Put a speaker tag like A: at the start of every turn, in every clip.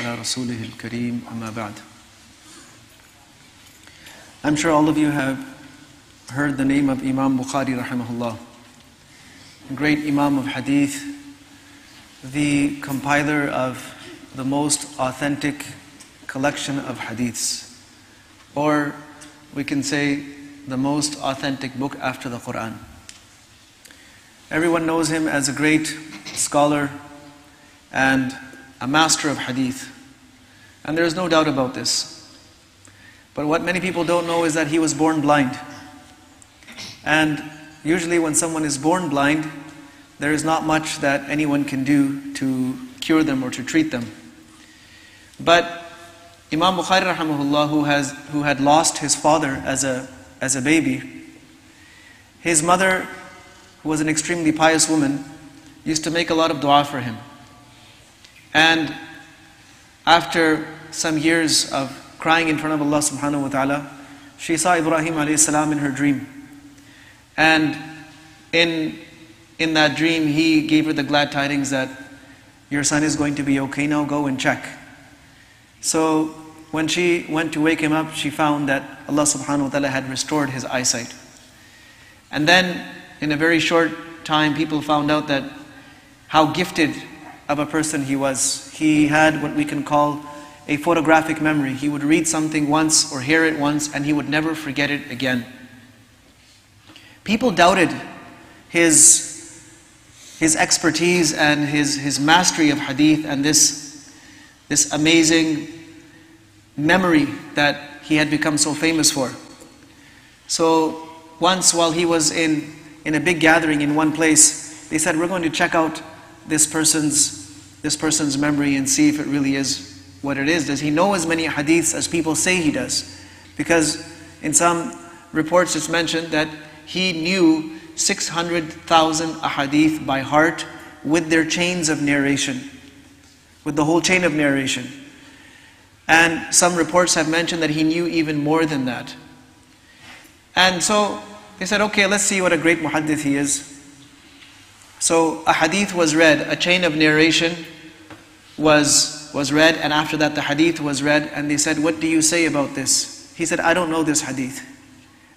A: على رسوله الكريم أما بعد. I'm sure all of you have heard the name of Imam Bukhari rahimahullah, great Imam of Hadith, the compiler of the most authentic collection of Hadiths, or we can say the most authentic book after the Quran. Everyone knows him as a great scholar and a master of Hadith, and there is no doubt about this. But what many people don't know is that he was born blind. And usually when someone is born blind, there is not much that anyone can do to cure them or to treat them. But Imam Bukhari rahimahullah, who had lost his father as a baby, his mother, who was an extremely pious woman, used to make a lot of dua for him. And after some years of crying in front of Allah subhanahu wa ta'ala, she saw Ibrahim alayhi salam in her dream. And in that dream, he gave her the glad tidings that your son is going to be okay now, go and check. So when she went to wake him up, she found that Allah subhanahu wa ta'ala had restored his eyesight. And then in a very short time, people found out that how gifted of a person he was. He had what we can call a photographic memory. He would read something once or hear it once and he would never forget it again. People doubted his expertise and his mastery of hadith and this amazing memory that he had become so famous for. So once while he was in a big gathering in one place, they said, we're going to check out this person's memory and see if it really is what it is. Does he know as many hadiths as people say he does? Because in some reports it's mentioned that he knew 600,000 ahadith by heart with their chains of narration, with the whole chain of narration. And some reports have mentioned that he knew even more than that. And so they said, okay, let's see what a great muhaddith he is. So a hadith was read, a chain of narration was read, and after that the hadith was read, and they said, what do you say about this? He said, I don't know this hadith.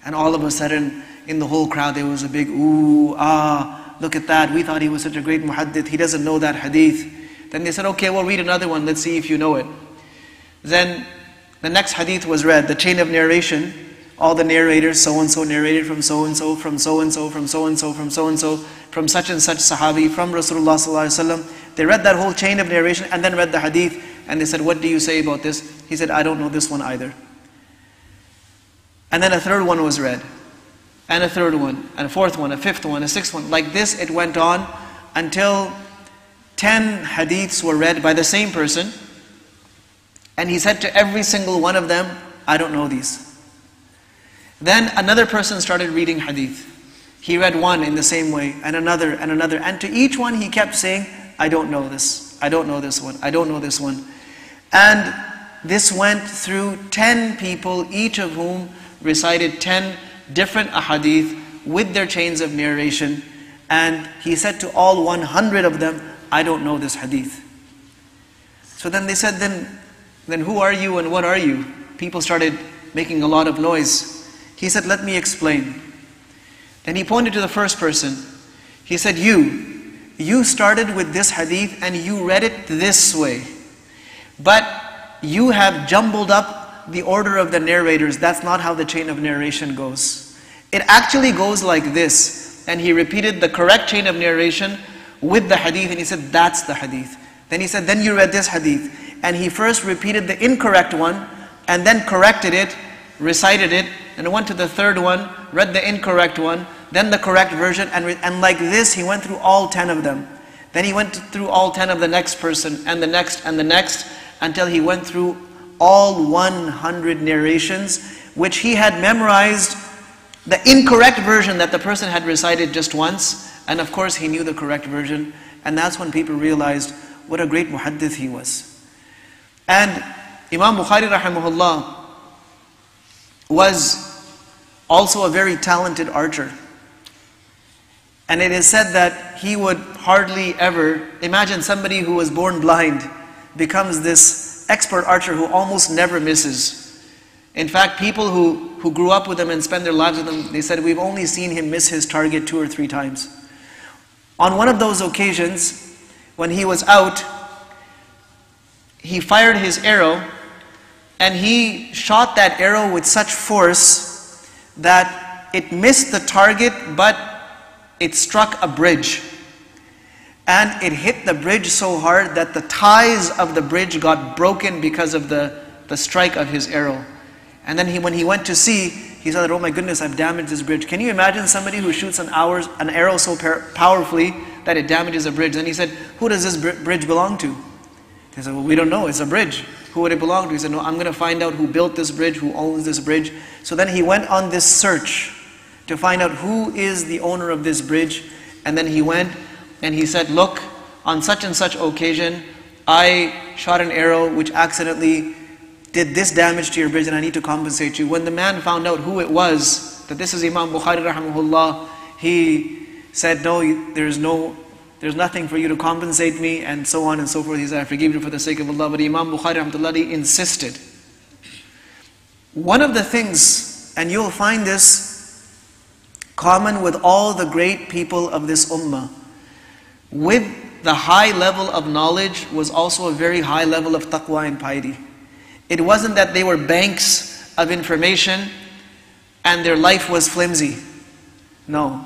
A: And all of a sudden, in the whole crowd, there was a big, ooh, ah, look at that, we thought he was such a great muhaddith, he doesn't know that hadith. Then they said, okay, well read another one, let's see if you know it. Then the next hadith was read, the chain of narration, all the narrators, so-and-so narrated from so-and-so, from so-and-so, from so-and-so, from so-and-so, from such and such sahabi, from Rasulullah sallallahu alaihi wasallam. They read that whole chain of narration and then read the hadith, and they said, what do you say about this? He said, I don't know this one either. And then a third one was read, and a third one, and a fourth one, a fifth one, a sixth one. Like this it went on until 10 hadiths were read by the same person, and he said to every single one of them, I don't know these. Then another person started reading hadith. He read one in the same way, and another, and to each one he kept saying, I don't know this, I don't know this one, I don't know this one. And this went through 10 people, each of whom recited 10 different ahadith with their chains of narration. And he said to all 100 of them, I don't know this hadith. So then they said, then who are you and what are you? People started making a lot of noise. He said, let me explain. Then he pointed to the first person. He said, you started with this hadith and you read it this way. But you have jumbled up the order of the narrators. That's not how the chain of narration goes. It actually goes like this. And he repeated the correct chain of narration with the hadith, and he said, that's the hadith. Then he said, then you read this hadith. And he first repeated the incorrect one, and then corrected it, recited it, and went to the third one, read the incorrect one, then the correct version, and like this he went through all 10 of them. Then he went through all 10 of the next person, and the next, until he went through all 100 narrations, which he had memorized the incorrect version that the person had recited just once, and of course he knew the correct version, and that's when people realized what a great muhaddith he was. And Imam Bukhari rahimahullah was also a very talented archer. And it is said that he would hardly ever, imagine somebody who was born blind becomes this expert archer who almost never misses. In fact, people who grew up with him and spend their lives with him, they said, we've only seen him miss his target 2 or 3 times. On one of those occasions, when he was out, he fired his arrow, and he shot that arrow with such force that it missed the target, but it struck a bridge. And it hit the bridge so hard that the ties of the bridge got broken because of the strike of his arrow. And then when he went to see, he said, oh my goodness, I've damaged this bridge. Can you imagine somebody who shoots an arrow so powerfully that it damages a bridge? Then he said, who does this bridge belong to? They said, well, we don't know, it's a bridge. Who would it belong to? He said, no, I'm going to find out who built this bridge, who owns this bridge. So then he went on this search to find out who is the owner of this bridge. And then he went and he said, look, on such and such occasion, I shot an arrow which accidentally did this damage to your bridge and I need to compensate you. When the man found out who it was, that this is Imam Bukhari rahimahullah, he said, no, there's nothing for you to compensate me, and so on and so forth. He said, I forgive you for the sake of Allah. But Imam Bukhari rahimahullah insisted. One of the things, and you'll find this common with all the great people of this ummah, with the high level of knowledge was also a very high level of taqwa and piety. It wasn't that they were banks of information and their life was flimsy. No.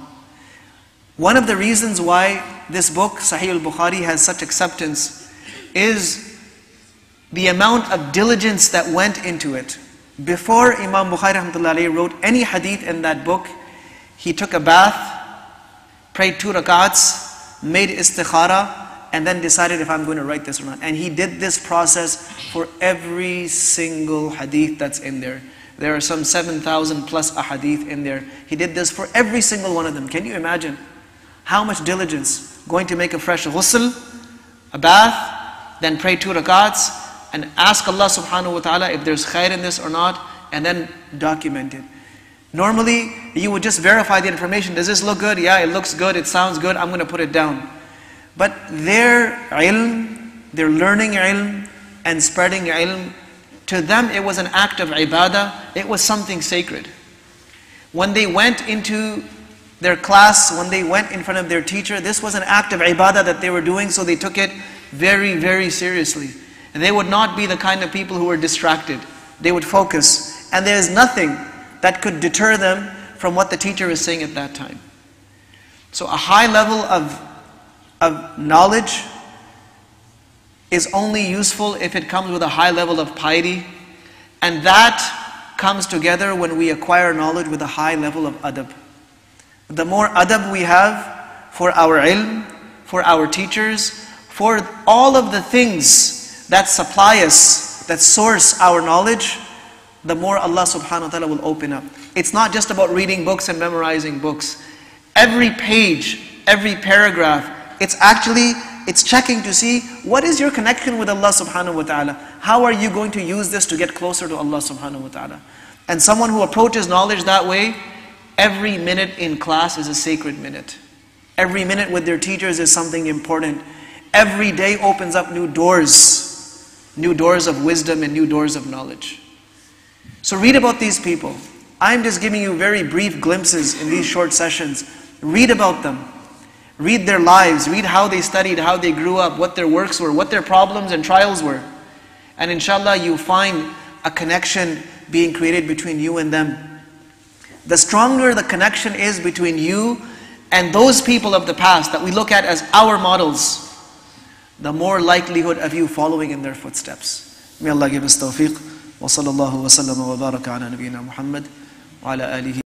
A: One of the reasons why this book, Sahih al-Bukhari, has such acceptance is the amount of diligence that went into it. Before Imam Bukhari rahmatullahi wrote any hadith in that book, he took a bath, prayed 2 rakats, made istikhara, and then decided if I'm going to write this or not. And he did this process for every single hadith that's in there. There are some 7,000 plus ahadith in there. He did this for every single one of them. Can you imagine how much diligence? Going to make a fresh ghusl, a bath, then pray 2 rakats, and ask Allah subhanahu wa ta'ala if there's khair in this or not, and then document it. Normally, you would just verify the information. Does this look good? Yeah, it looks good, it sounds good, I'm going to put it down. But their ilm, their learning ilm and spreading ilm, to them it was an act of ibadah, it was something sacred. When they went into their class, when they went in front of their teacher, this was an act of ibadah that they were doing, so they took it very, very seriously. And they would not be the kind of people who were distracted. They would focus. And there is nothing that could deter them from what the teacher is saying at that time. So a high level of knowledge is only useful if it comes with a high level of piety. And that comes together when we acquire knowledge with a high level of adab. The more adab we have for our ilm, for our teachers, for all of the things that supply us, that source our knowledge, the more Allah subhanahu wa ta'ala will open up. It's not just about reading books and memorizing books. Every page, every paragraph, it's checking to see what is your connection with Allah subhanahu wa ta'ala. How are you going to use this to get closer to Allah subhanahu wa ta'ala? And someone who approaches knowledge that way, every minute in class is a sacred minute. Every minute with their teachers is something important. Every day opens up new doors of wisdom and new doors of knowledge. So read about these people. I'm just giving you very brief glimpses in these short sessions. Read about them. Read their lives. Read how they studied, how they grew up, what their works were, what their problems and trials were. And inshallah, you find a connection being created between you and them. The stronger the connection is between you and those people of the past that we look at as our models, the more likelihood of you following in their footsteps. May Allah give us tawfiq. Wa sallallahu wa sallam wa baraka ala nabiyyina Muhammad wa ala alihi.